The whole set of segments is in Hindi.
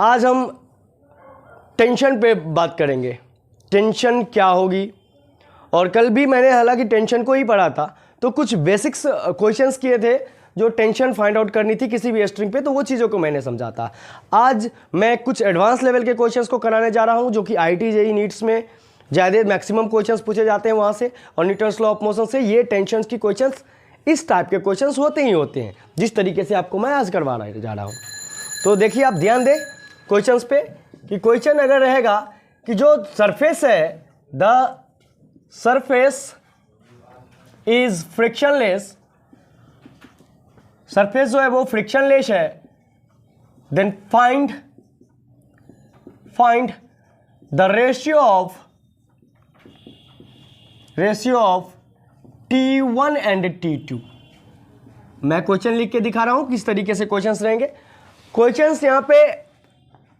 आज हम टेंशन पे बात करेंगे, टेंशन क्या होगी। और कल भी मैंने हालांकि टेंशन को ही पढ़ा था, तो कुछ बेसिक्स क्वेश्चंस किए थे जो टेंशन फाइंड आउट करनी थी किसी भी स्ट्रिंग पे, तो वो चीज़ों को मैंने समझा था। आज मैं कुछ एडवांस लेवल के क्वेश्चंस को कराने जा रहा हूँ, जो कि IIT JEE नीट्स में ज़्यादा मैक्सिमम क्वेश्चंस पूछे जाते हैं वहाँ से, और न्यूटन्स लॉ ऑफ मोशन से। ये टेंशन की क्वेश्चंस इस टाइप के क्वेश्चंस होते ही होते हैं, जिस तरीके से आपको मैं आज करवा जा रहा हूँ। तो देखिए, आप ध्यान दें क्वेश्चंस पे कि क्वेश्चन अगर रहेगा कि जो सरफेस है, the surface is frictionless, surface जो है वो फ्रिक्शनलेस है, then find the ratio of T1 and T2। मैं क्वेश्चन लिख के दिखा रहा हूं किस तरीके से क्वेश्चंस रहेंगे। क्वेश्चंस यहां पे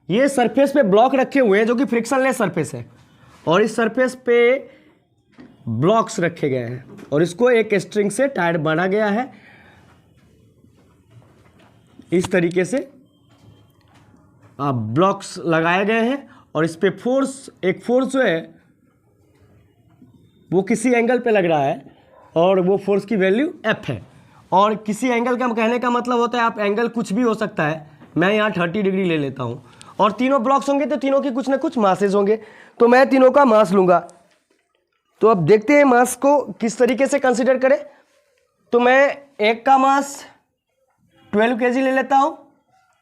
ये सरफेस पे ब्लॉक रखे हुए हैं जो कि फ्रिक्शनलेस सरफेस है, और इस सरफेस पे ब्लॉक्स रखे गए हैं और इसको एक स्ट्रिंग से टाइड बांधा गया है। इस तरीके से ब्लॉक्स लगाए गए हैं और इस पे फोर्स, एक फोर्स जो है वो किसी एंगल पे लग रहा है और वो फोर्स की वैल्यू F है। और किसी एंगल का कहने का मतलब होता है, आप एंगल कुछ भी हो सकता है, मैं यहाँ 30 डिग्री ले लेता हूँ, और तीनों ब्लॉक्स होंगे तो तीनों की कुछ ना कुछ मासेज होंगे, तो मैं तीनों का मास लूँगा। तो अब देखते हैं मास को किस तरीके से कंसिडर करें। तो मैं एक का मास 12 kg ले लेता हूँ,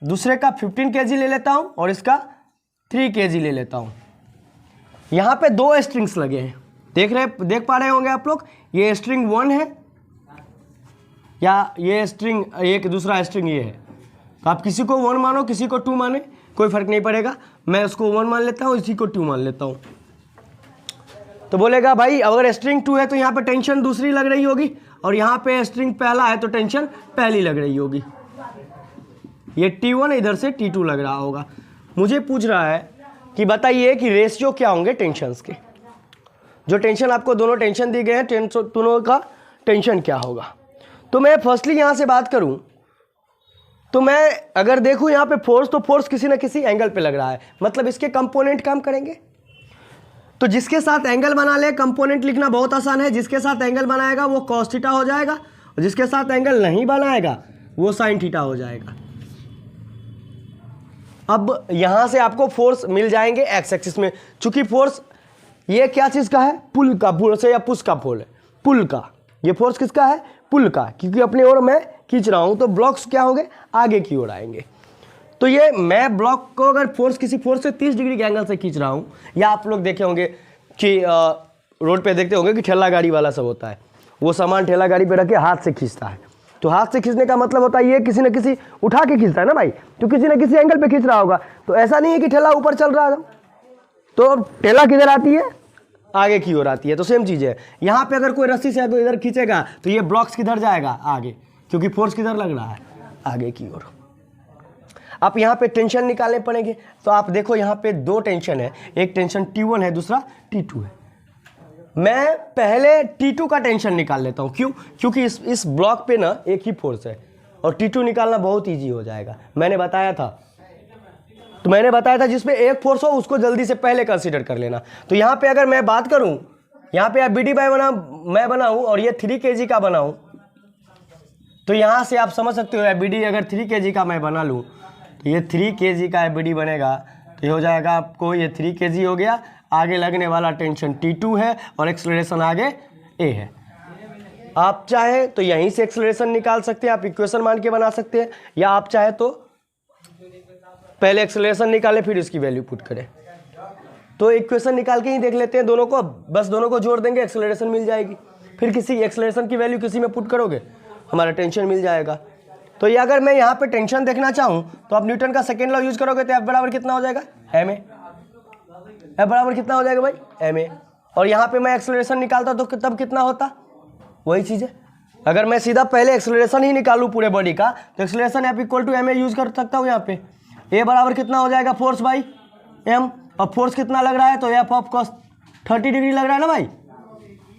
दूसरे का 15 kg ले लेता हूँ, और इसका 3 kg ले लेता हूँ। यहाँ पे दो स्ट्रिंग्स लगे हैं, देख पा रहे होंगे आप लोग। ये स्ट्रिंग 1 है या ये स्ट्रिंग, एक दूसरा स्ट्रिंग ये है। तो आप किसी को 1 मानो, किसी को 2 माने, कोई फर्क नहीं पड़ेगा। मैं उसको 1 मान लेता हूँ, इसी को 2 मान लेता हूँ। तो बोलेगा भाई अगर स्ट्रिंग 2 है तो यहाँ पे टेंशन दूसरी लग रही होगी, और यहाँ पे स्ट्रिंग पहला है तो टेंशन पहली लग रही होगी। ये T1 इधर से T2 लग रहा होगा। मुझे पूछ रहा है कि बताइए कि रेशियो क्या होंगे टेंशन्स के। जो टेंशन आपको दोनों टेंशन दी गए हैं, दोनों का टेंशन क्या होगा। तो मैं फर्स्टली यहाँ से बात करूँ तो मैं अगर देखूँ यहाँ पे फोर्स, तो फोर्स किसी ना किसी एंगल पे लग रहा है, मतलब इसके कंपोनेंट काम करेंगे। तो जिसके साथ एंगल बना ले, कंपोनेंट लिखना बहुत आसान है। जिसके साथ एंगल बनाएगा वो cos थीटा हो जाएगा, और जिसके साथ एंगल नहीं बनाएगा वो sin थीटा हो जाएगा। अब यहां से आपको फोर्स मिल जाएंगे एक्स एक्सिस में। चूंकि फोर्स ये क्या चीज का है, पुल का, पुल से या पुश का फोल है, पुल का। ये फोर्स किसका है, पुल का, क्योंकि अपनी ओर मैं खींच रहा हूं, तो ब्लॉक्स क्या होंगे, आगे की ओर आएंगे। तो ये मैं ब्लॉक को अगर फोर्स, किसी फोर्स से 30 डिग्री के एंगल से खींच रहा हूं, या आप लोग देखे होंगे कि रोड पे देखते होंगे कि ठेला गाड़ी वाला सब होता है, वो सामान ठेला गाड़ी पे रख के हाथ से खींचता है। तो हाथ से खींचने का मतलब होता है ये किसी न किसी उठा के खींचता है ना भाई, तो किसी न किसी एंगल पे खींच रहा होगा। तो ऐसा नहीं है कि ठेला ऊपर चल रहा है, तो ठेला किधर आती है, आगे की ओर आती है। तो सेम चीज़ है यहाँ पे, अगर कोई रस्सी से इधर खींचेगा तो ये ब्लॉक्स किधर जाएगा, आगे, क्योंकि फोर्स किधर लग रहा है, आगे की ओर। आप यहाँ पे टेंशन निकालने पड़ेंगे। तो आप देखो यहाँ पे दो टेंशन है, एक टेंशन T1 है, दूसरा T2 है। मैं पहले T2 का टेंशन निकाल लेता हूँ। क्यों? क्योंकि इस ब्लॉक पे ना एक ही फोर्स है, और T2 निकालना बहुत ईजी हो जाएगा। मैंने बताया था जिसपे एक फोर्स हो उसको जल्दी से पहले कंसीडर कर लेना। तो यहाँ पे अगर मैं बात करूँ, यहाँ पे BD मैं बनाऊँ और ये 3 kg का बनाऊँ, तो यहाँ से आप समझ सकते हो BD अगर 3 kg का मैं बना लूँ तो ये 3 kg का BD बनेगा, तो ये हो जाएगा आपको, ये 3 kg हो गया। आगे लगने वाला टेंशन T2 है और एक्सेलरेशन आगे A है। आप चाहे तो यहीं से एक्सेलरेशन निकाल सकते हैं, आप इक्वेशन मान के बना सकते हैं, या आप चाहे तो पहले एक्सेलरेशन निकालें फिर इसकी वैल्यू पुट करें। तो इक्वेशन निकाल के ही देख लेते हैं दोनों को, बस दोनों को जोड़ देंगे, एक्सेलरेशन मिल जाएगी। फिर किसी एक्सेलरेशन की वैल्यू किसी में पुट करोगे, हमारा टेंशन मिल जाएगा। तो ये अगर मैं यहाँ पे टेंशन देखना चाहूँ तो आप न्यूटन का सेकेंड लॉ यूज करोगे तो F बराबर कितना हो जाएगा, ma। F बराबर कितना हो जाएगा भाई, ma। और यहाँ पे मैं एक्सेलरेशन निकालता तो तब कितना होता, वही चीज़ है। अगर मैं सीधा पहले एक्सेलरेशन ही निकालूँ पूरे बॉडी का, तो acceleration F equal to ma use कर सकता हूँ। यहाँ पे a बराबर कितना हो जाएगा, फोर्स बाई m, और फोर्स कितना लग रहा है, तो F ऑफ cos 30 डिग्री लग रहा है ना भाई,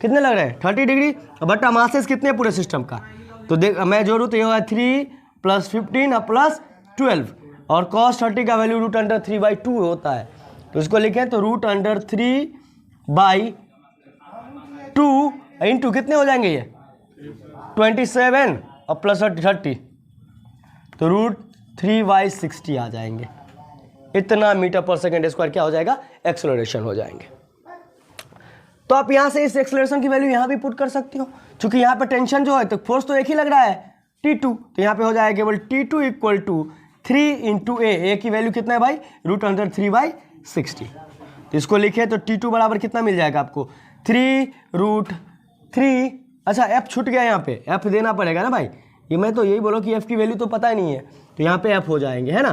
कितने लग रहे हैं, 30 डिग्री। बट मासेस कितने पूरे सिस्टम का, तो देख मैं जोड़ूँ तो ये होगा 3 + 15 + 12। और cos 30 का वैल्यू √3/2 होता है, तो इसको लिखें तो √3/2 इंटू कितने हो जाएंगे ये 27 और प्लस 30, तो √3/60 आ जाएंगे। इतना मीटर पर सेकेंड स्क्वायर क्या हो जाएगा, एक्सेलरेशन हो जाएंगे। तो आप यहाँ से इस एक्सेलरेशन की वैल्यू यहाँ भी पुट कर सकते हो, क्योंकि यहाँ पे टेंशन जो है तो फोर्स तो एक ही लग रहा है T2, तो यहाँ पे हो जाएगा केवल T2 इक्वल टू 3 इंटू ए की वैल्यू कितना है भाई √3/60। तो इसको लिखे तो T2 बराबर कितना मिल जाएगा आपको 3√3। अच्छा F छूट गया, यहाँ पे F देना पड़ेगा ना भाई, ये मैं तो यही बोलो कि F की वैल्यू तो पता ही नहीं है, तो यहाँ पे F हो जाएंगे, है ना।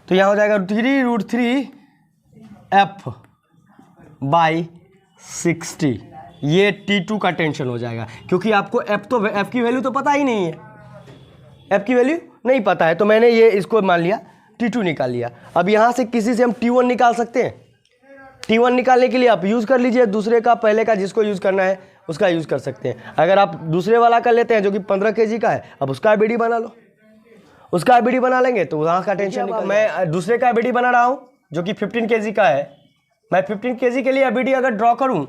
तो यहाँ हो जाएगा 3√3F/60, ये T2 का टेंशन हो जाएगा, क्योंकि आपको F की वैल्यू तो पता ही नहीं है, F की वैल्यू नहीं पता है, तो मैंने ये इसको मान लिया T2 निकाल लिया। अब यहाँ से किसी से हम T1 निकाल सकते हैं। T1 निकालने के लिए आप यूज़ कर लीजिए दूसरे का, पहले का जिसको यूज़ करना है उसका यूज़ कर सकते हैं। अगर आप दूसरे वाला कर लेते हैं जो कि 15 kg का है, अब उसका IBD बना लो, उसका IBD बना लेंगे तो वहाँ का टेंशन निकाल। मैं दूसरे का IBD बना रहा हूँ जो कि 15 kg का है। मैं 15 kg के लिए IBD अगर ड्रॉ करूँ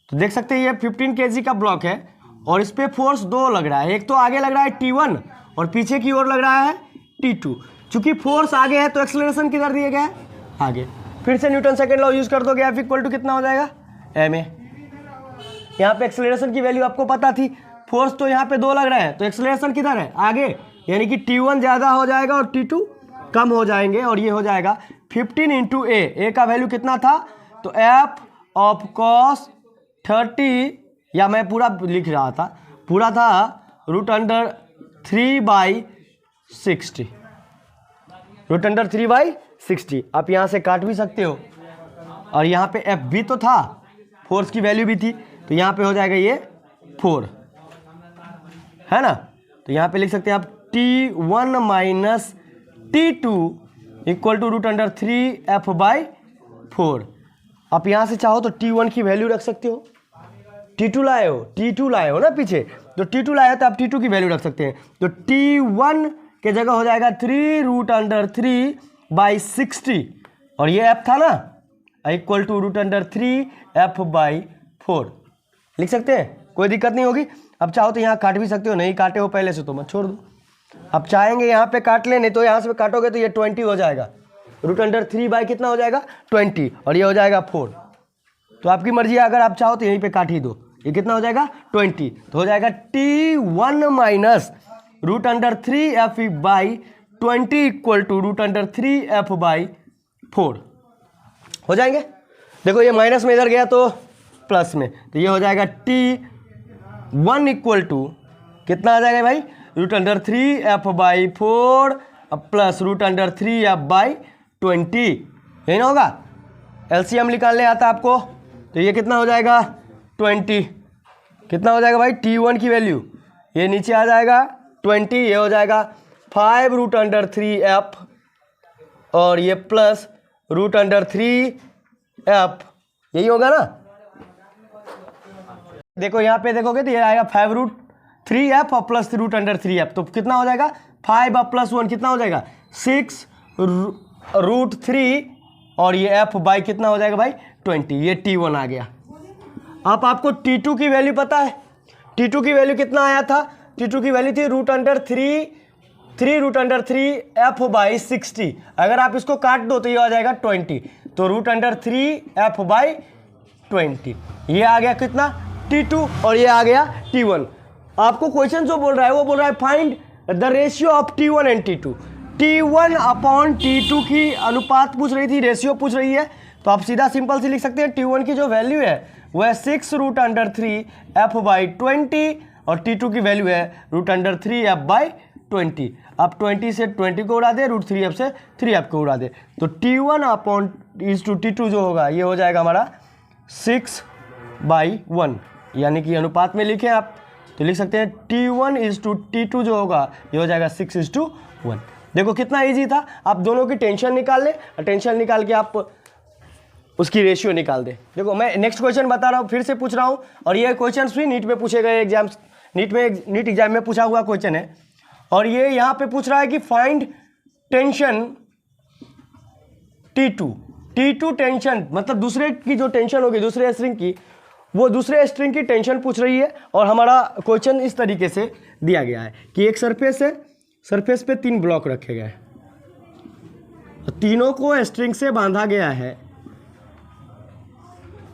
तो देख सकते हैं ये 15 kg का ब्लॉक है और इस पर फोर्स 2 लग रहा है, एक तो आगे लग रहा है T1 और पीछे की ओर लग रहा है T2। चूंकि फोर्स आगे है तो एक्सेलरेशन किधर दिया गया है, आगे। फिर से न्यूटन सेकंड लॉ यूज कर दोगे, F इक्वल टू कितना हो जाएगा ma। यहाँ पे एक्सेलरेशन की वैल्यू आपको पता थी, फोर्स तो यहाँ पे 2 लग रहा है, तो एक्सेलरेशन किधर है, आगे, यानी कि T1 ज़्यादा हो जाएगा और T2 कम हो जाएंगे, और ये हो जाएगा 15 इंटू ए का वैल्यू कितना था, तो F ऑफ cos 30, या मैं पूरा लिख रहा था, पूरा था √3/60, √3/60। आप यहाँ से काट भी सकते हो, और यहाँ पे F भी तो था, फोर्स की वैल्यू भी थी, तो यहाँ पे हो जाएगा ये 4, है ना। तो यहाँ पे लिख सकते हैं आप T1 minus T2 equal to √3F/4। आप यहाँ से चाहो तो T1 की वैल्यू रख सकते हो, T2 लाए हो ना पीछे, तो T2 लाए हो तो आप T2 की वैल्यू रख सकते हैं। तो T1 के जगह हो जाएगा 3√3/60, और ये F था ना, इक्वल टू √3F/4 लिख सकते हैं, कोई दिक्कत नहीं होगी। अब चाहो तो यहाँ काट भी सकते हो, नहीं काटे हो पहले से तो मत छोड़ दो। अब चाहेंगे यहाँ पे काट लें, नहीं तो यहाँ से काटोगे तो ये 20 हो जाएगा, √3 कितना हो जाएगा 20, और ये हो जाएगा 4। तो आपकी मर्जी है, अगर आप चाहो तो यहीं पे काट ही दो, ये कितना हो जाएगा 20, तो हो जाएगा T1 minus √3F/20 equal to √3F/4 हो जाएंगे। देखो ये माइनस में इधर गया तो प्लस में, तो ये हो जाएगा T1 इक्वल टू कितना आ जाएगा भाई √3F/4 प्लस √3F/20, यही ना होगा। LCM निकालने आता आपको, तो ये कितना हो जाएगा 20, कितना हो जाएगा भाई T1 की वैल्यू, ये नीचे आ जाएगा 20, ये हो जाएगा 5√3F और ये प्लस √3F, यही होगा ना। देखो यहाँ पे देखोगे तो ये आएगा 5√3F और प्लस √3F, तो कितना हो जाएगा 5 और प्लस 1 कितना हो जाएगा 6√3, और ये F बाई कितना हो जाएगा भाई 20, ये T1 आ गया। अब आपको T2 की वैल्यू पता है, T2 की वैल्यू कितना आया था, T2 की वैल्यू थी √3F/60। अगर आप इसको काट दो तो ये आ जाएगा 20, तो √3F/20, ये आ गया कितना T2 और ये आ गया T1। आपको क्वेश्चन जो बोल रहा है वो बोल रहा है find the ratio of T1 and T2, T1 upon T2 की अनुपात पूछ रही थी, रेशियो पूछ रही है, तो आप सीधा सिंपल से लिख सकते हैं T1 की जो वैल्यू है वह 6√3F/20 और T2 की वैल्यू है √3F/20। अब 20 से 20 को उड़ा दे, √3F से 3F को उड़ा दे, तो T1 अपॉन T2 जो होगा ये हो जाएगा हमारा 6/1, यानी कि अनुपात में लिखें आप तो लिख सकते हैं T1 T2 जो होगा ये हो जाएगा 6:1। देखो कितना इजी था, आप दोनों की टेंशन निकाल लें, टेंशन निकाल के आप उसकी रेशियो निकाल दे। देखो मैं नेक्स्ट क्वेश्चन बता रहा हूँ, फिर से पूछ रहा हूँ, और ये क्वेश्चन भी नीट में पूछे गए नीट एग्जाम में पूछा हुआ क्वेश्चन है, और ये यहाँ पे पूछ रहा है कि फाइंड टेंशन T2 टेंशन मतलब दूसरे की जो टेंशन होगी दूसरे स्ट्रिंग की, वो दूसरे स्ट्रिंग की टेंशन पूछ रही है। और हमारा क्वेश्चन इस तरीके से दिया गया है कि एक सरफेस है, सरफेस पे 3 ब्लॉक रखे गए, तीनों को स्ट्रिंग से बांधा गया है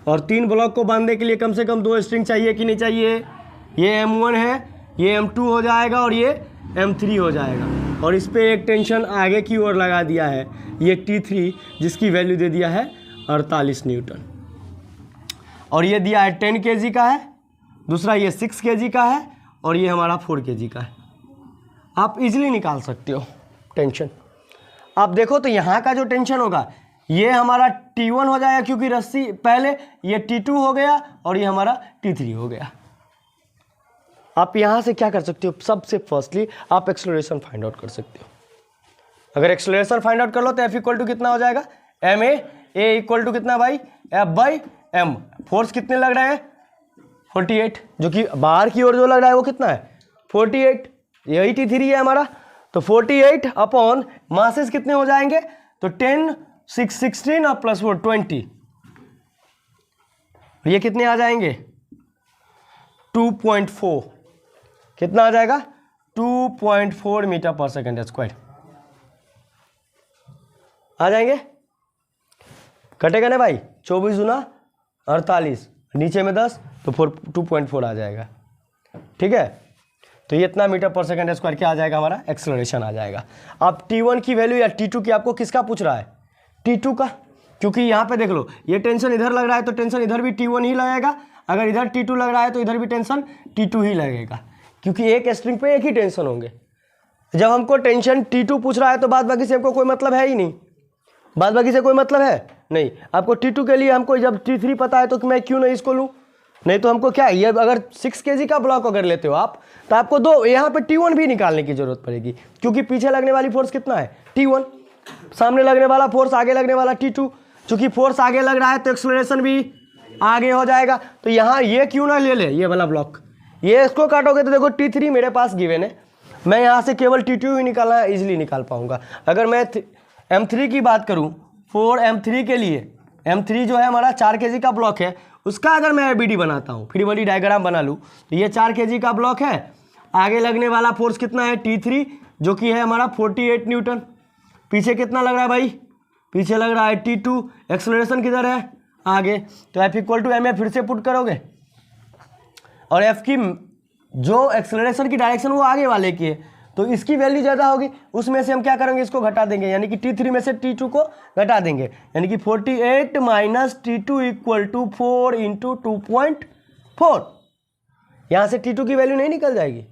और 3 ब्लॉक को बांधने के लिए कम से कम 2 स्ट्रिंग चाहिए कि नहीं चाहिए। ये M1 है, ये M2 हो जाएगा और ये M3 हो जाएगा। और इस पे एक टेंशन आगे की ओर लगा दिया है, ये T3 जिसकी वैल्यू दे दिया है 48 न्यूटन। और ये दिया है 10 kg का है, दूसरा ये 6 kg का है और ये हमारा 4 kg का है। आप इजीली निकाल सकते हो टेंशन। आप देखो तो यहाँ का जो टेंशन होगा ये हमारा T1 हो जाएगा, क्योंकि रस्सी पहले ये T2 हो गया और ये हमारा T3 हो गया। आप यहाँ से क्या कर सकते हो, सबसे फर्स्टली आप एक्सेलरेशन फाइंड आउट कर सकते हो। अगर एक्सेलरेशन फाइंड आउट कर लो तो F इक्वल टू कितना हो जाएगा, ma, a इक्वल टू कितना भाई, F/m। फोर्स कितने लग रहे हैं 48, जो कि बाहर की ओर जो लग रहा है वो कितना है 48, यही T3 है हमारा। तो 48 अपॉन मासेस कितने हो जाएंगे, तो 10, 6, 16 और प्लस 4 20, ये कितने आ जाएंगे 2.4, कितना आ जाएगा 2.4 मीटर पर सेकेंड स्क्वायर आ जाएंगे। कटेगा ना भाई, 24 गुना 48, नीचे में 10 तो 2.4 आ जाएगा। ठीक है, तो ये इतना मीटर पर सेकेंड स्क्वायर क्या आ जाएगा, हमारा एक्सेलरेशन आ जाएगा। अब T1 की वैल्यू या T2 की आपको किसका पूछ रहा है, T2 का, क्योंकि यहाँ पे देख लो ये टेंशन इधर लग रहा है तो टेंशन इधर भी T1 ही लगेगा, अगर इधर T2 लग रहा है तो इधर भी टेंशन T2 ही लगेगा, क्योंकि एक स्ट्रिंग पे एक ही टेंशन होंगे। जब हमको टेंशन T2 पूछ रहा है तो बाद बाकी से हमको कोई मतलब है ही नहीं, बाद बाकी से कोई मतलब है नहीं। आपको T2 के लिए हमको जब T3 पता है तो मैं क्यों नहीं इसको लूँ, नहीं तो हमको क्या ये अगर 6 kg का ब्लॉक अगर लेते हो आप तो आपको दो यहाँ पे T1 भी निकालने की जरूरत पड़ेगी, क्योंकि पीछे लगने वाली फोर्स कितना है T1, सामने लगने वाला फोर्स आगे लगने वाला T2, चूंकि फोर्स आगे लग रहा है तो एक्सेलरेशन भी आगे हो जाएगा। तो यहाँ ये क्यों ना ले ले ये वाला ब्लॉक, ये इसको काटोगे तो देखो T3 मेरे पास गिवन है, मैं यहाँ से केवल T2 ही निकालना इजीली निकाल पाऊंगा। अगर मैं M3 की बात करूँ, 4M3 के लिए, M3 जो है हमारा 4 kg का ब्लॉक है, उसका अगर मैं ABD बनाता हूँ, फ्री बॉडी डायग्राम बना लूँ, तो ये 4 kg का ब्लॉक है, आगे लगने वाला फोर्स कितना है T3 जो कि है हमारा 48 न्यूटन, पीछे कितना लग रहा है भाई, पीछे लग रहा है T2, एक्सेलरेशन किधर है आगे, तो F इक्वल टू ma फिर से पुट करोगे और F की जो एक्सेलरेशन की डायरेक्शन वो आगे वाले की है, तो इसकी वैल्यू ज़्यादा होगी, उसमें से हम क्या करेंगे इसको घटा देंगे, यानी कि T3 में से T2 को घटा देंगे, यानी कि 48 minus T2 equal to 4 into 2.4। यहाँ से T2 की वैल्यू नहीं निकल जाएगी,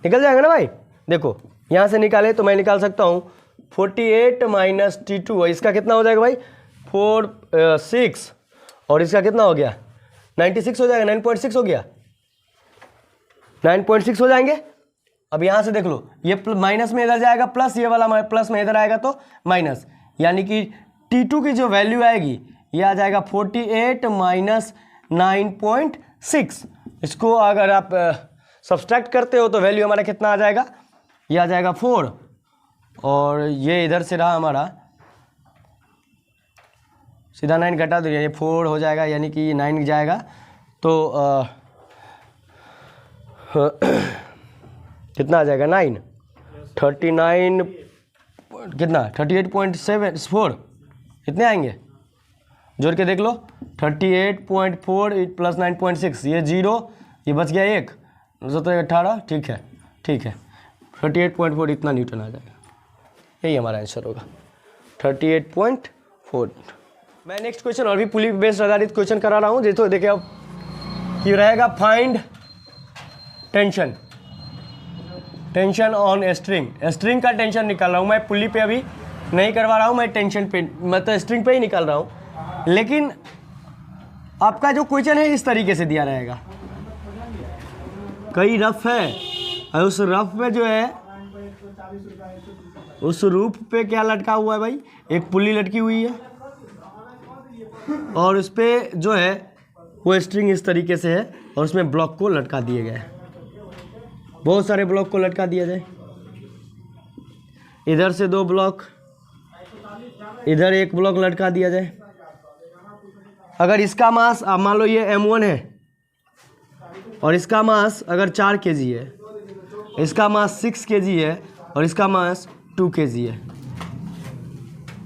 निकल जाएगा ना भाई। देखो यहाँ से निकाले तो मैं निकाल सकता हूँ 48 माइनस T2, इसका कितना हो जाएगा भाई 6, और इसका कितना हो गया 96 हो जाएगा, 9.6 हो गया, 9.6 हो जाएंगे। अब यहाँ से देख लो ये माइनस में इधर जाएगा प्लस, ये वाला प्लस में इधर आएगा तो माइनस, यानी कि T2 की जो वैल्यू आएगी ये आ जाएगा 48 माइनस 9.6। इसको अगर आप सब्सट्रैक्ट करते हो तो वैल्यू हमारा कितना आ जाएगा, ये आ जाएगा 4, और ये इधर से रहा हमारा सीधा 9 घटा दो, ये 4 हो जाएगा, यानी कि ये 9 जाएगा तो कितना आ जाएगा 9, 39 कितना 38.74 कितने आएंगे, जोड़ के देख लो 38.4 प्लस 9.6, ये 0, ये बच गया 1, 18, ठीक है ठीक है, 38.4 इतना न्यूटन आ जाएगा, यही हमारा आंसर होगा 38.4। मैं नेक्स्ट क्वेश्चन और भी पुली बेस्ड आधारित क्वेश्चन करा रहा हूँ, जैसे देखिए अब ये रहेगा find tension, tension on string, string का टेंशन निकाल रहा हूँ मैं, पुली पे अभी नहीं करवा रहा हूँ मैं, टेंशन पे मतलब स्ट्रिंग पे ही निकाल रहा हूँ। लेकिन आपका जो क्वेश्चन है इस तरीके से दिया रहेगा, कई रफ है और उस रफ में जो है उस रूफ पे क्या लटका हुआ है भाई, एक पुली लटकी हुई है और उस पर जो है वो स्ट्रिंग इस तरीके से है और उसमें ब्लॉक को लटका दिए गए, बहुत सारे ब्लॉक को लटका दिया जाए। इधर से 2 ब्लॉक, इधर 1 ब्लॉक लटका दिया जाए। अगर इसका मास अब मान लो ये M1 है और इसका मास अगर 4 kg है, इसका मास 6 kg है और इसका मास 2 kg है,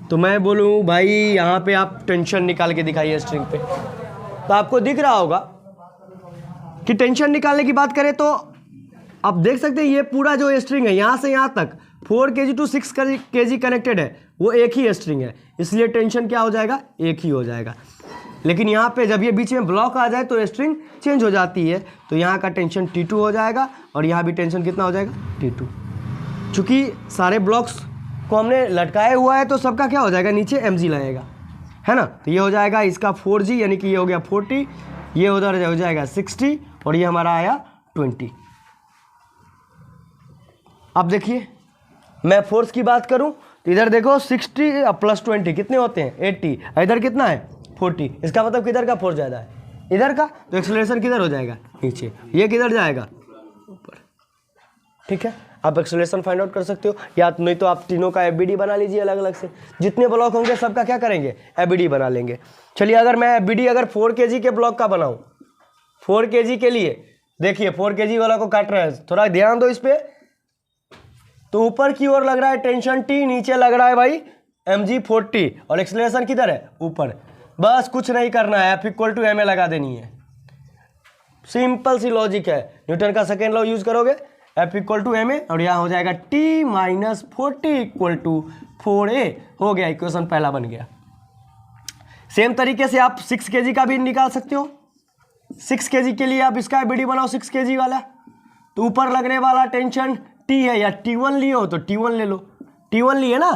तो मैं बोलूँ भाई यहाँ पे आप टेंशन निकाल के दिखाइए स्ट्रिंग पे। तो आपको दिख रहा होगा कि टेंशन निकालने की बात करें तो आप देख सकते हैं ये पूरा जो स्ट्रिंग है यहाँ से यहाँ तक 4 kg टू 6 kg कनेक्टेड है, वो एक ही स्ट्रिंग है, इसलिए टेंशन क्या हो जाएगा, एक ही हो जाएगा। लेकिन यहाँ पे जब ये बीच में ब्लॉक आ जाए तो स्ट्रिंग चेंज हो जाती है, तो यहाँ का टेंशन T2 हो जाएगा और यहाँ भी टेंशन कितना हो जाएगा, T2। चूँकि सारे ब्लॉक्स को हमने लटकाया हुआ है तो सबका क्या हो जाएगा, नीचे mg लगेगा, है ना। तो ये हो जाएगा इसका 4g, यानी कि ये हो गया 40, ये उधर हो जाएगा 60 और ये हमारा आया 20। अब देखिए मैं फोर्स की बात करूं तो इधर देखो 60 प्लस 20 कितने होते हैं, 80, इधर कितना है 40। इसका मतलब किधर का फोर्स ज़्यादा है, इधर का। तो एक्सेलरेशन किधर हो जाएगा, नीचे। ये किधर जाएगा, ऊपर। ठीक है, आप एक्सेलरेशन फाइंड आउट कर सकते हो, या नहीं तो आप तीनों का एफबीडी बना लीजिए अलग अलग से। जितने ब्लॉक होंगे सबका क्या करेंगे, एफबीडी बना लेंगे। चलिए अगर मैं एफबीडी अगर 4 kg के ब्लॉक का बनाऊं, 4 kg के लिए देखिए 4 kg वाला को काट रहे हैं, थोड़ा ध्यान दो इस पर। तो ऊपर की ओर लग रहा है टेंशन T, नीचे लग रहा है भाई mg 40 और एक्सेलरेशन किधर है, ऊपर। बस कुछ नहीं करना है, F=ma लगा देनी है। सिंपल सी लॉजिक है, न्यूटन का सेकेंड लॉ यूज करोगे, F=ma और यहाँ हो जाएगा T - 40 = 4a। हो गया, इक्वेशन पहला बन गया। सेम तरीके से आप 6 kg का भी निकाल सकते हो। 6 kg के लिए आप इसका एफबीडी बनाओ 6 kg वाला, तो ऊपर लगने वाला टेंशन T है, या T1 लिए हो तो T1 ले लो। T1 लिए ना,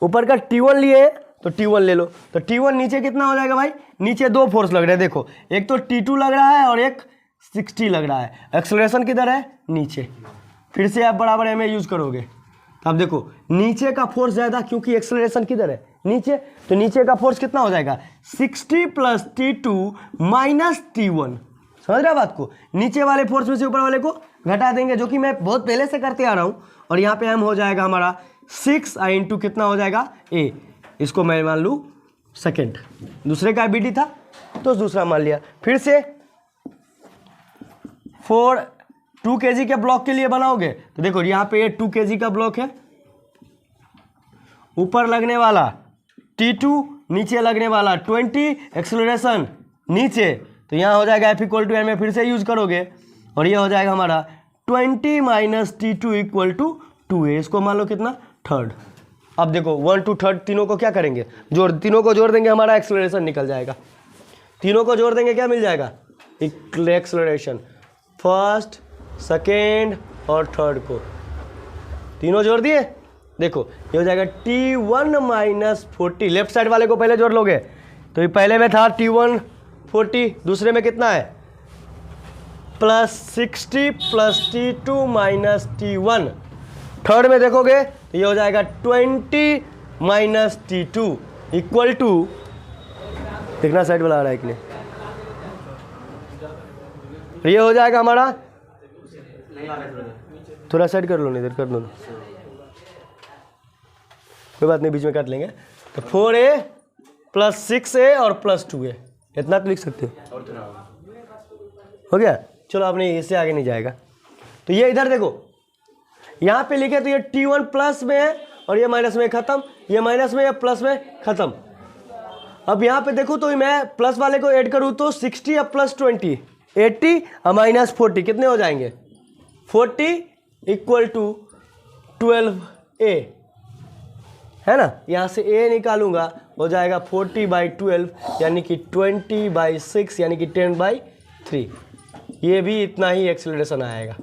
ऊपर का T1 लिए तो T1 ले लो। तो T1 नीचे कितना हो जाएगा भाई, नीचे 2 फोर्स लग रहे हैं, देखो एक तो T2 लग रहा है और एक 60 लग रहा है। एक्सेलरेशन किधर है, नीचे। फिर से आप बराबर एम यूज करोगे, अब देखो नीचे का फोर्स ज़्यादा, क्योंकि एक्सेलरेशन किधर है, नीचे। तो नीचे का फोर्स कितना हो जाएगा, 60 + T2 - T1। समझ रहे बात को, नीचे वाले फोर्स में से ऊपर वाले को घटा देंगे, जो कि मैं बहुत पहले से करते आ रहा हूँ। और यहाँ पे m हो जाएगा हमारा 6 × कितना हो जाएगा, a। इसको मैं मान लूँ सेकेंड, दूसरे का एफबीडी था तो दूसरा मान लिया। फिर से 2 kg के ब्लॉक के लिए बनाओगे तो देखो यहाँ पे 2 kg का ब्लॉक है, ऊपर लगने वाला T2, नीचे लगने वाला 20, एक्सेलरेशन नीचे। तो यहाँ हो जाएगा F=ma, फिर से यूज करोगे और ये हो जाएगा हमारा 20 - T2 = 2a। इसको मान लो कितना, थर्ड। अब देखो 1 to 3 तीनों को क्या करेंगे, तीनों को जोड़ देंगे, हमारा एक्सेलरेशन निकल जाएगा। तीनों को जोड़ देंगे क्या मिल जाएगा, एक्सेलरेशन। फर्स्ट, सेकेंड और थर्ड को तीनों जोड़ दिए, देखो ये हो जाएगा T1 - 40। लेफ्ट साइड वाले को पहले जोड़ लोगे तो ये पहले में था T1 40, दूसरे में कितना है +60 + T2 - T1। थर्ड में देखोगे तो ये हो जाएगा 20 - T2 = देखना साइड वाला आ रहा है कि नहीं, ये हो जाएगा हमारा, थोड़ा साइड कर लो, नहीं इधर कर दो, कोई बात नहीं, बीच में काट लेंगे। तो 4a + 6a और +2a, इतना तो लिख सकते हो, हो गया। चलो आपने इससे आगे नहीं जाएगा। तो ये इधर देखो, यहाँ पे लिखे तो ये T1 प्लस में है और ये माइनस में, खत्म। ये माइनस में या प्लस में, खत्म। अब यहाँ पे देखो तो मैं प्लस वाले को ऐड करूँ तो 60 या +20, 80 और -40 कितने हो जाएंगे, 40 = 12a, है ना। यहाँ से a निकालूंगा, हो जाएगा 40/12 यानी कि 20/6 यानी कि 10/3। ये भी इतना ही एक्सेलरेशन आएगा,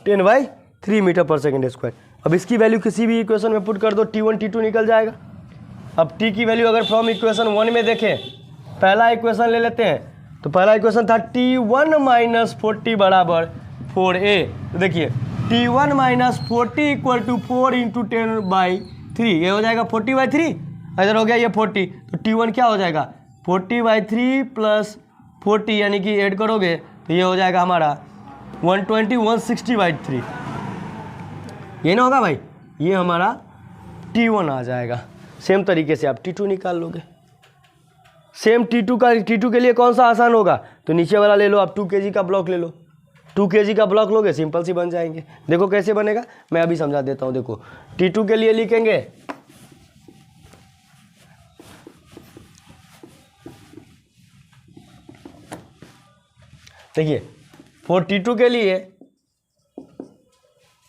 10/3 मीटर/सेकंड²। अब इसकी वैल्यू किसी भी इक्वेशन में पुट कर दो, T1 T2 निकल जाएगा। अब t की वैल्यू अगर फ्रॉम इक्वेशन 1 में देखें, पहला इक्वेशन ले लेते हैं, तो पहला इक्वेशन था T1 - 40 = 4a। तो देखिए T1 - 40 = 4 × 10/3, ये हो जाएगा 40/3, इधर हो गया ये 40, तो T1 क्या हो जाएगा 40/3 + 40 यानी कि ऐड करोगे तो ये हो जाएगा हमारा 120, 160/3, ये ना होगा भाई। ये हमारा T1 आ जाएगा। सेम तरीके से आप T2 निकाल लोगे। सेम T2 के लिए कौन सा आसान होगा, तो नीचे वाला ले लो आप, 2 kg का ब्लॉक ले लो। 2 kg का ब्लॉक लोगे, सिंपल सी बन जाएंगे। देखो कैसे बनेगा, मैं अभी समझा देता हूँ। देखो T2 के लिए लिखेंगे, देखिए फॉर T2 के लिए,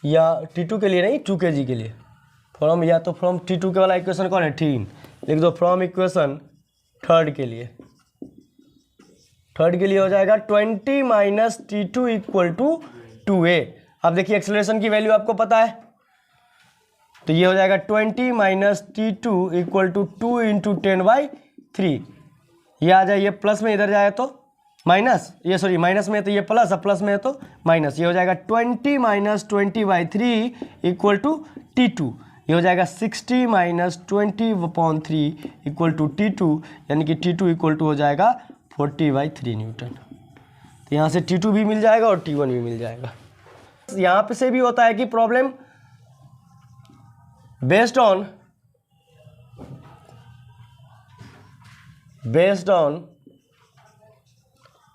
या T2 के लिए नहीं, 2 kg के लिए फ्रॉम, या तो फ्रॉम T2 के वाला इक्वेशन कौन है, T, लिख दो फ्रॉम इक्वेशन थर्ड के लिए। थर्ड के लिए हो जाएगा 20 minus T2 equal to 2a। अब देखिए एक्सेलरेशन की वैल्यू आपको पता है, तो ये हो जाएगा 20 minus T2 equal to 2 into 10/3। ये आ जाए, ये प्लस में इधर जाए तो माइनस, ये सॉरी माइनस में है तो ये प्लस, अब प्लस में है तो माइनस। ये हो जाएगा 20 माइनस 20/3 इक्वल टू T2। ये हो जाएगा 60 माइनस 20/3 इक्वल टू T2, यानी कि T2 इक्वल टू हो जाएगा 40/3 न्यूटन। तो यहाँ से T2 भी मिल जाएगा और T1 भी मिल जाएगा। यहाँ पे से भी होता है कि प्रॉब्लम बेस्ड ऑन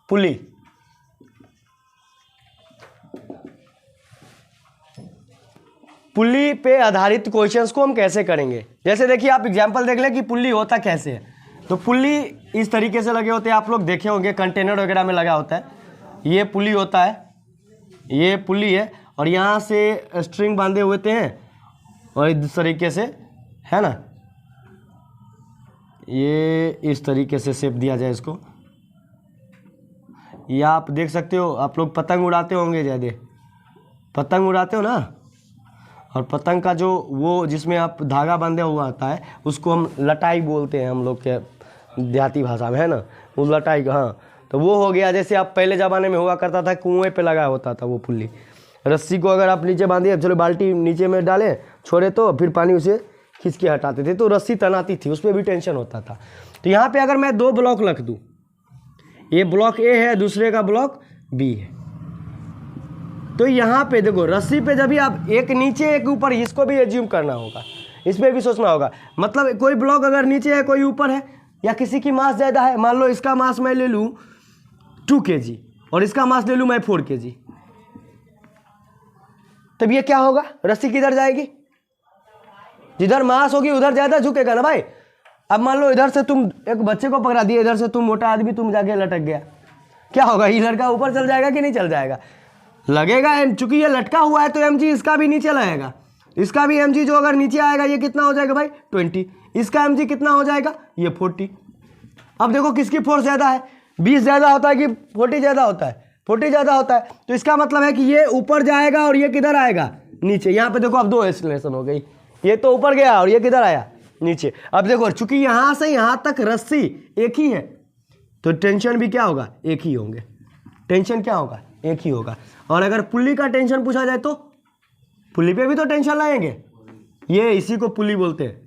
पुली, पुली पे आधारित क्वेश्चंस को हम कैसे करेंगे। जैसे देखिए आप एग्जांपल देख लें कि पुली होता कैसे है। तो पुली इस तरीके से लगे होते हैं, आप लोग देखे होंगे कंटेनर वगैरह में लगा होता है। ये पुली होता है, ये पुली है, और यहाँ से स्ट्रिंग बांधे हुए हैं और इस तरीके से, है ना, ये इस तरीके से शेप दिया जाए इसको। या आप देख सकते हो, आप लोग पतंग उड़ाते होंगे, ज़्यादा पतंग उड़ाते हो ना, और पतंग का जो वो जिसमें आप धागा बंधे हुआ आता है उसको हम लटाई बोलते हैं, हम लोग के देहाती भाषा में, है ना, वो लटाई। हाँ, तो वो हो गया। जैसे आप पहले ज़माने में हुआ करता था, कुएं पे लगा होता था वो पुल्ली, रस्सी को अगर आप नीचे बांधिए, चलो बाल्टी नीचे में डालें, छोड़े तो फिर पानी उसे खींच के हटाते थे, तो रस्सी तनाती थी, उस पर भी टेंशन होता था। तो यहाँ पे अगर मैं 2 ब्लॉक रख दूँ, ये ब्लॉक ए है, दूसरे का ब्लॉक बी है, तो यहाँ पे देखो रस्सी पे जब भी आप एक नीचे एक ऊपर, इसको भी एज्यूम करना होगा, इस पर भी सोचना होगा। मतलब कोई ब्लॉक अगर नीचे है कोई ऊपर है, या किसी की मास ज़्यादा है, मान लो इसका मास मैं ले लूँ 2 kg और इसका मास ले लूँ मैं 4 kg, तब ये क्या होगा, रस्सी किधर जाएगी, जिधर मास होगी उधर ज़्यादा झुकेगा ना भाई। अब मान लो इधर से तुम एक बच्चे को पकड़ा दिए, इधर से तुम मोटा आदमी तुम जाके लटक गया, क्या होगा, ये लड़का ऊपर चल जाएगा कि नहीं चल जाएगा, लगेगा। चूंकि ये लटका हुआ है तो mg इसका भी नीचे लगेगा, इसका भी mg जो अगर नीचे आएगा ये कितना हो जाएगा भाई 20, इसका mg कितना हो जाएगा ये 40। अब देखो किसकी फोर्स ज़्यादा है, 20 ज़्यादा होता है कि 40 ज़्यादा होता है, 40 ज़्यादा होता है। तो इसका मतलब है कि ये ऊपर जाएगा और ये किधर आएगा नीचे। यहाँ पे देखो अब 2 एक्सीलरेशन हो गई, ये तो ऊपर गया और ये किधर आया नीचे। अब देखो चूंकि यहाँ से यहाँ तक रस्सी एक ही है तो टेंशन भी क्या होगा, एक ही होंगे, टेंशन क्या होगा, एक ही होगा। और अगर पुल्ली का टेंशन पूछा जाए तो पुल्ली पे भी तो टेंशन लगाएंगे, ये इसी को पुल्ली बोलते हैं।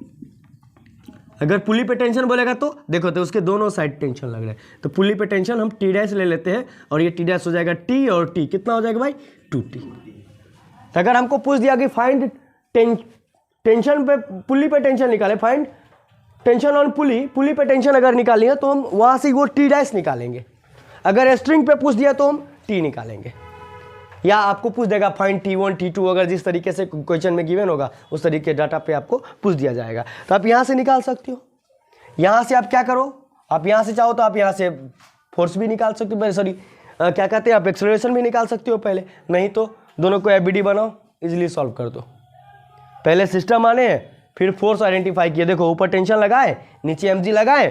अगर पुल्ली पे टेंशन बोलेगा तो देखो तो उसके दोनों साइड टेंशन लग रहे हैं, तो पुल्ली पे टेंशन हम टी डैश ले लेते हैं और ये टी डैश हो जाएगा टी, और टी कितना हो जाएगा भाई 2t। तो अगर हमको पूछ दिया कि फाइंड टेंशन पे पुल्ली पे टेंशन निकाले, find tension on pulley, pulley पे टेंशन अगर निकालेंगे तो हम वहाँ से वो टी डैश निकालेंगे। अगर स्ट्रिंग पे पूछ दिया तो हम टी निकालेंगे, या आपको पूछ देगा फाइंड T1 T2, अगर जिस तरीके से क्वेश्चन में गिवन होगा उस तरीके के डाटा पे आपको पूछ दिया जाएगा। तो आप यहाँ से निकाल सकते हो। यहाँ से आप क्या करो, आप यहाँ से चाहो तो आप यहाँ से फोर्स भी निकाल सकते हो, सॉरी क्या कहते हैं, आप एक्सेलरेशन भी निकाल सकते हो पहले, नहीं तो दोनों को FBD बनाओ, इजीली सॉल्व कर दो। पहले सिस्टम आने फिर फोर्स आइडेंटिफाई किए, देखो ऊपर टेंशन लगाए, नीचे mg लगाए,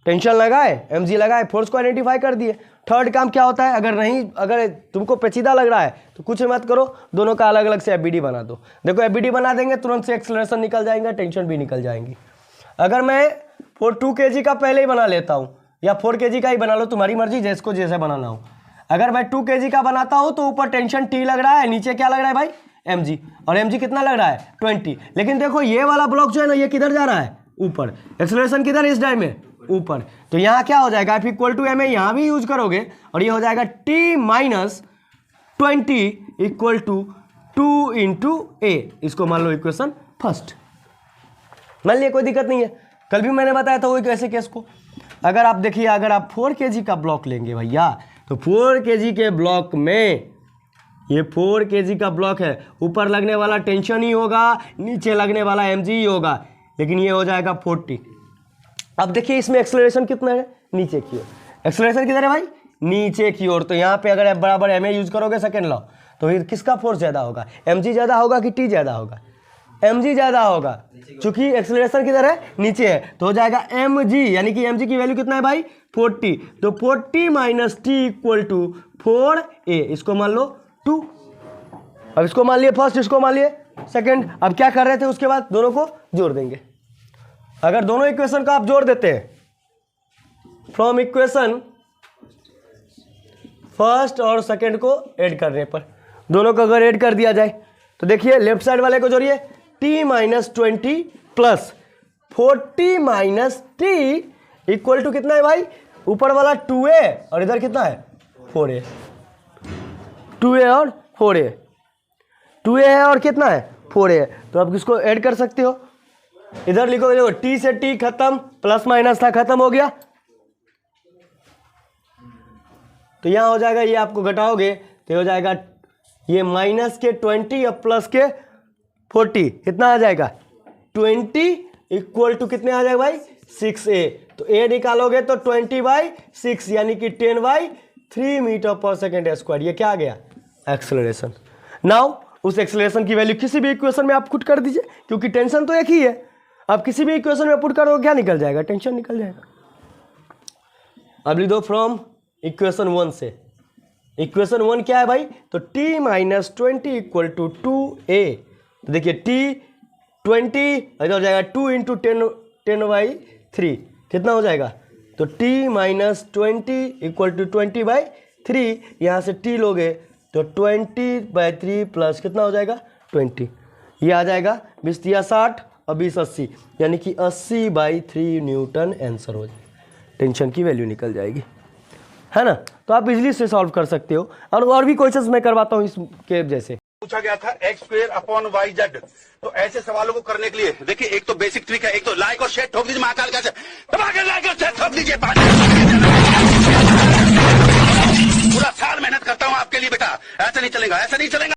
टेंशन लगाए, mg लगाए, फोर्स को आइडेंटिफाई कर दिए। थर्ड काम क्या होता है, अगर तुमको पेचीदा लग रहा है तो कुछ मत करो, दोनों का अलग अलग से FBD बना दो। देखो FBD बना देंगे तुरंत से एक्सेलरेशन निकल जाएगा, टेंशन भी निकल जाएंगी। अगर मैं 2 kg का पहले ही बना लेता हूँ या 4 kg का ही बना लो, तुम्हारी मर्जी, जिसको जैसे बनाना हो। अगर मैं 2 kg का बनाता हूँ तो ऊपर टेंशन T लग रहा है, नीचे क्या लग रहा है भाई mg, और mg कितना लग रहा है 20। लेकिन देखो ये वाला ब्लॉक जो है ना ये किधर जा रहा है ऊपर, एक्सेलरेशन किधर इस टाइम में ऊपर, तो यहाँ क्या हो जाएगा F इक्वल टू ma, यहाँ भी यूज करोगे और ये हो जाएगा T minus 20 equal to 2 into A, इसको मान लो इक्वेशन फर्स्ट। मान लिया, कोई दिक्कत नहीं है। कल भी मैंने बताया था वही कैसे केस को। अगर आप देखिए, अगर आप 4 kg का ब्लॉक लेंगे भैया, तो 4 kg के ब्लॉक में, ये 4 kg का ब्लॉक है, ऊपर लगने वाला टेंशन ही होगा, नीचे लगने वाला mg ही होगा, लेकिन ये हो जाएगा 40। अब देखिए इसमें एक्सेलरेशन कितना है, नीचे की ओर। एक्सेलरेशन किधर है भाई, नीचे की ओर। तो यहाँ पे अगर आप बराबर ma यूज करोगे सेकेंड लॉ, तो फिर किसका फोर्स ज़्यादा होगा, mg ज़्यादा होगा कि t ज़्यादा होगा, mg ज़्यादा होगा, क्योंकि एक्सेलरेशन किधर है, नीचे है। तो हो जाएगा mg, यानी कि mg की वैल्यू कितना है भाई, 40। तो 40 minus T equal to 4a, इसको मान लो 2। अब इसको मान लिए फर्स्ट, इसको मान लिए सेकंड। अब क्या कर रहे थे, उसके बाद दोनों को जोड़ देंगे। अगर दोनों इक्वेशन का आप जोड़ देते हैं, फ्रॉम इक्वेशन फर्स्ट और सेकंड को ऐड करने पर, दोनों को अगर ऐड कर दिया जाए तो देखिए लेफ्ट साइड वाले को जोड़िए, t minus 20 plus 40 minus T equal to कितना है भाई, ऊपर वाला 2a और इधर कितना है 4a, 2a और 4a, 2a है और कितना है 4a है। तो आप किसको ऐड कर सकते हो, इधर लिखो, देखो t से t खत्म, प्लस माइनस था, खत्म हो गया। तो यहां हो जाएगा, ये आपको घटाओगे तो हो जाएगा ये माइनस के 20 और प्लस के 40, कितना आ जाएगा 20 इक्वल टू कितने आ जाएगा भाई 6a। तो a निकालोगे तो 20/6 यानी कि 10/3 मीटर पर सेकेंड स्क्वायर। ये क्या आ गया, एक्सेलरेशन। नाउ उस एक्सेलरेशन की वैल्यू किसी भी इक्वेशन में आप पुट कर दीजिए, क्योंकि टेंशन तो एक ही है। आप किसी भी इक्वेशन में पुट करोगे क्या निकल जाएगा, टेंशन निकल जाएगा। अब लिख दो फ्रॉम इक्वेशन 1 से। इक्वेशन 1 क्या है भाई, तो t minus 20 equal to 2a। तो देखिए t 20 इधर हो जाएगा 2 इंटू 10/3, कितना हो जाएगा, तो t माइनस 20 इक्वल टू 20/3, यहाँ से t लोगे तो 20/3 प्लस कितना हो जाएगा 20, ये आ जाएगा 20 या 60 और 20 80, यानी कि 80/3 न्यूटन आंसर हो जाएगा। टेंशन की वैल्यू निकल जाएगी, है ना। तो आप इजीली से सॉल्व कर सकते हो। और भी क्वेश्चंस मैं करवाता हूँ इसके जैसे। पूछा गया था x²/yz। तो ऐसे सवालों को करने के लिए देखिए, एक तो बेसिक ट्रिक है, एक तो लाइक और शेयर ठोक दीजिए, महाकाल का लाइक और शेयर ठोक दीजिए। पूरा साल मेहनत करता हूं आपके लिए बेटा, ऐसा नहीं चलेगा, ऐसा नहीं चलेगा।